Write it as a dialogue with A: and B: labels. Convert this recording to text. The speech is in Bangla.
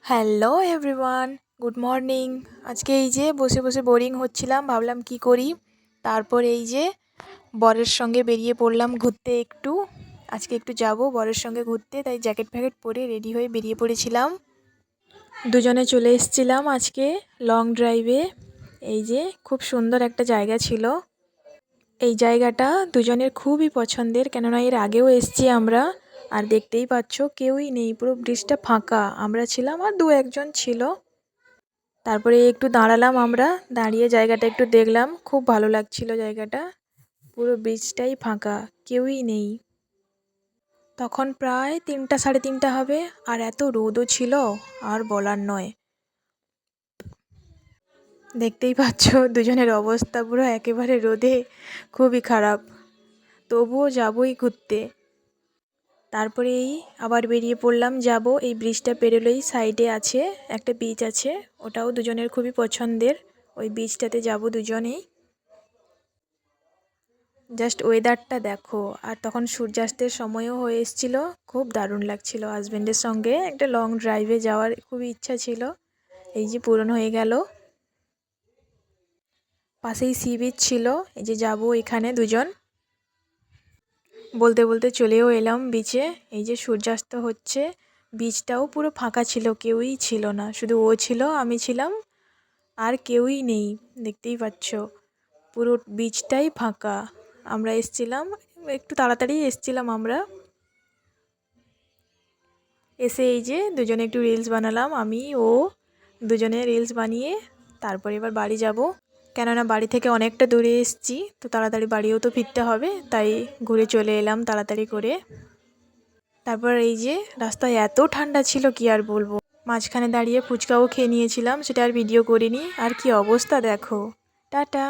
A: Hello everyone, good morning. আজকে এই যে বসে বসে বোরিং হচ্ছিলাম, ভাবলাম কি করি। তারপর এই যে বরের সঙ্গে বেরিয়ে পড়লাম ঘুরতে একটু। আজকে একটু যাব বরের সঙ্গে ঘুরতে, তাই জ্যাকেট ফ্যাকেট পরে রেডি হয়ে বেরিয়ে পড়েছিলাম। দুজনে চলে এসেছিলাম আজকে লং ড্রাইভে। এই যে খুব সুন্দর একটা জায়গা ছিল। এই জায়গাটা দুজনের খুবই পছন্দের, কেননা এর আগেও এসেছি আমরা। আর দেখতেই পাচ্ছ কেউই নেই, পুরো ব্রিজটা ফাঁকা। আমরা ছিলাম আর দু একজন ছিল। তারপরে একটু দাঁড়ালাম আমরা, দাঁড়িয়ে জায়গাটা একটু দেখলাম। খুব ভালো লাগছিল জায়গাটা। পুরো ব্রিজটাই ফাঁকা, কেউই নেই। তখন প্রায় 3টা সাড়ে 3টা হবে, আর এত রোদও ছিল আর বলার নয়। দেখতেই পাচ্ছ দুজনের অবস্থা পুরো একেবারে রোদে খুবই খারাপ। তবুও যাবই ঘুরতে। তারপরে আবার বেরিয়ে পড়লাম, যাব। এই ব্রিজটা পেরোলেই সাইডে আছে একটা বিচ আছে, ওটাও দুজনের খুবই পছন্দের। ওই বিচটাতে যাব দুজনেই। জাস্ট ওয়েদারটা দেখো, আর তখন সূর্যাস্তের সময়ও হয়ে এসেছিলো। খুব দারুণ লাগছিল। হাজব্যান্ডের সঙ্গে একটা লং ড্রাইভে যাওয়ার খুবই ইচ্ছা ছিল, এই যে পূরণ হয়ে গেল। পাশেই সি বিচ ছিল, এই যে যাব এখানে দুজন। বলতে বলতে চলেও এলাম বিচে। এই যে সূর্যাস্ত হচ্ছে। বিচটাও পুরো ফাঁকা ছিল, কেউই ছিল না, শুধু ও ছিল, আমি ছিলাম, আর কেউই নেই। দেখতেই পাচ্ছ পুরো বিচটাই ফাঁকা। আমরা এসছিলাম একটু তাড়াতাড়ি এসছিলাম আমরা। এসে এই যে দুজনে একটু রিলস বানালাম, আমি ও দুজনে রিলস বানিয়ে তারপরে এবার বাড়ি যাব। কেননা বাড়ি থেকে অনেকটা দূরে এসছি, তো তাড়াতাড়ি বাড়িও তো ফিরতে হবে, তাই ঘুরে চলে এলাম তাড়াতাড়ি করে। তারপর এই যে রাস্তায় এত ঠান্ডা ছিল কি আর বলবো। মাঝখানে দাঁড়িয়ে ফুচকাও খেয়ে নিয়েছিলাম, সেটা আর ভিডিও করিনি। আর কি অবস্থা দেখো। টাটা।